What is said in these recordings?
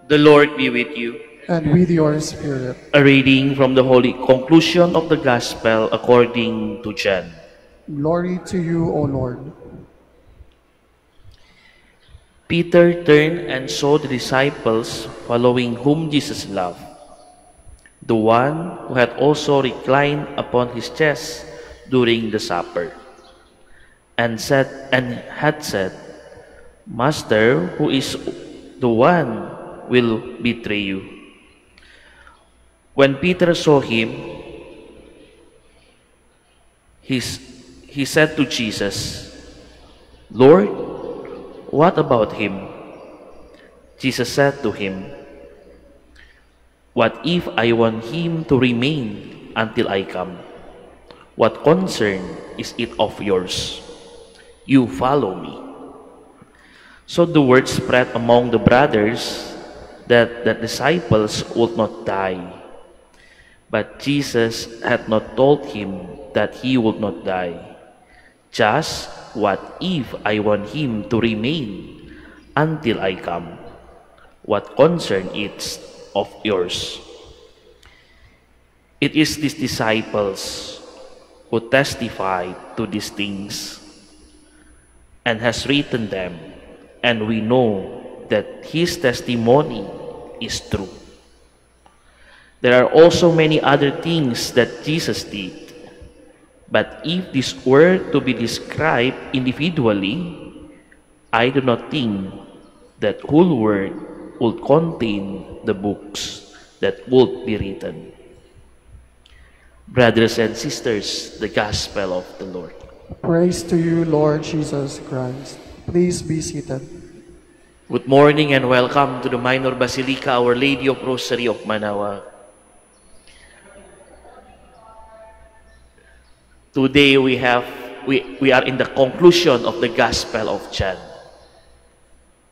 The Lord be with you. And with your spirit. A reading from the Holy Conclusion of the Gospel according to John. Glory to you, O Lord. Peter turned and saw the disciples following whom Jesus loved, the one who had also reclined upon his chest during the supper, and had said, Master, who is the one will betray you? When Peter saw him, he said to Jesus, Lord, what about him? Jesus said to him, what if I want him to remain until I come? What concern is it of yours? You follow me. So the word spread among the brothers that the disciples would not die. But Jesus had not told him that he would not die. Just what if I want him to remain until I come? What concern is of yours? It is these disciples who testify to these things and has written them, and we know that his testimony is true. There are also many other things that Jesus did, but if this were to be described individually, I do not think that whole word would contain the books that would be written. Brothers and sisters, the Gospel of the Lord. Praise to you, Lord Jesus Christ. Please be seated. Good morning and welcome to the Minor Basilica, Our Lady of Rosary of Manaoag. Today we are in the conclusion of the Gospel of John.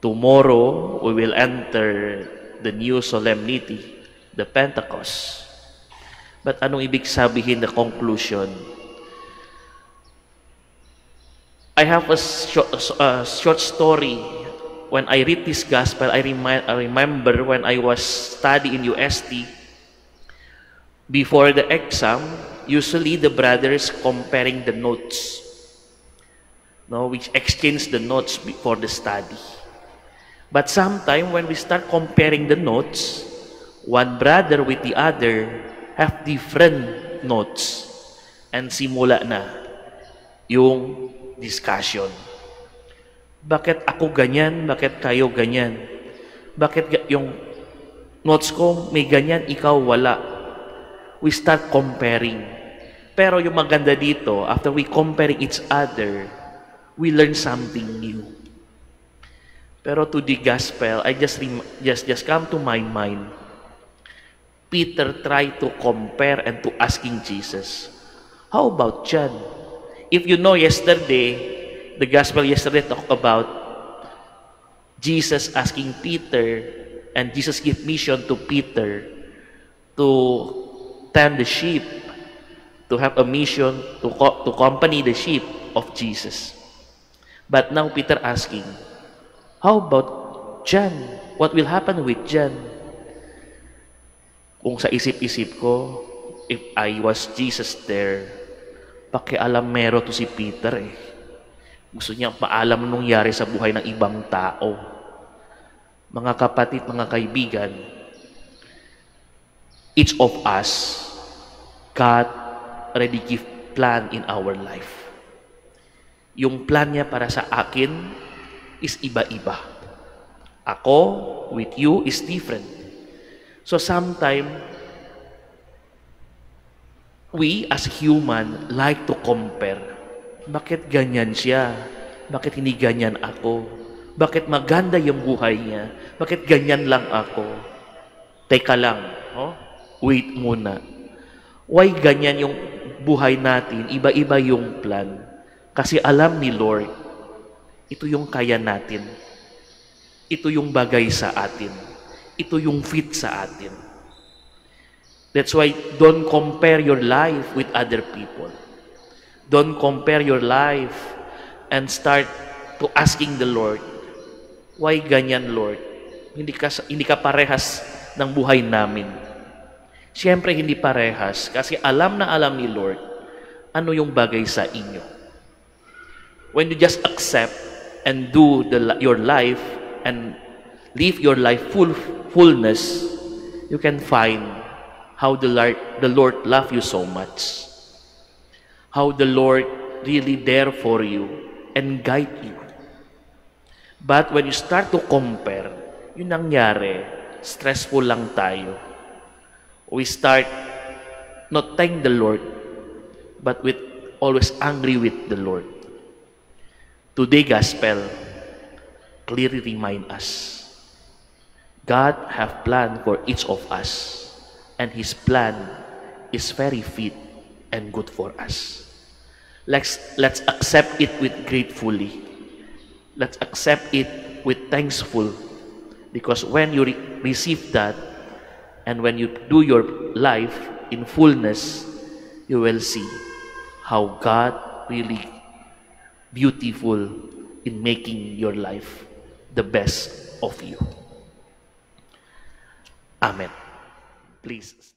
Tomorrow we will enter the new solemnity, the Pentecost. But anong ibig sabihin the conclusion? I have a short story. When I read this Gospel, I remember when I was studying in UST, before the exam, usually the brothers comparing the notes, which exchange the notes before the study. But sometimes when we start comparing the notes, one brother with the other have different notes, and simula na yung discussion. Bakit ako ganyan? Bakit kayo ganyan? Bakit yung notes ko may ganyan, ikaw wala? We start comparing. Pero yung maganda dito, after we comparing each other, we learn something new. Pero to the Gospel, I just come to my mind. Peter tried to compare and to asking Jesus, how about John? If you know yesterday, the Gospel yesterday talked about Jesus asking Peter, and Jesus gave mission to Peter to tend the sheep, to have a mission to accompany the sheep of Jesus. But now Peter asking, how about John? What will happen with John? Kung sa isip-isip ko, if I was Jesus there, pakialamero to si Peter eh. Gusto niya paalam nung nangyari sa buhay ng ibang tao. Mga kapatid, mga kaibigan, each of us, God already give plan in our life. Yung plan niya para sa akin is iba-iba. Ako, with you, is different. So sometimes, we as human like to compare. Bakit ganyan siya? Bakit hindi ganyan ako? Bakit maganda yung buhay niya? Bakit ganyan lang ako? Teka lang, wait muna. Why ganyan yung buhay natin? Iba-iba yung plan. Kasi alam ni Lord, ito yung kaya natin. Ito yung bagay sa atin. Ito yung fit sa atin. That's why don't compare your life with other people. Don't compare your life and start to asking the Lord, why ganyan, Lord? Hindi ka parehas ng buhay namin. Siyempre, hindi parehas kasi alam na alam ni Lord ano yung bagay sa inyo. When you just accept and do your life and live your life fullness, you can find how the Lord love you so much. How the Lord really there for you and guide you. But when you start to compare, yun nangyari, stressful lang tayo. We start not thank the Lord, but with always angry with the Lord. Today gospel clearly remind us, God have planned for each of us, and His plan is very fit and good for us. Let's accept it with gratefully. Let's accept it with thankful, because when you receive that, and when you do your life in fullness, you will see how God really beautiful in making your life the best of you. Amen. Please.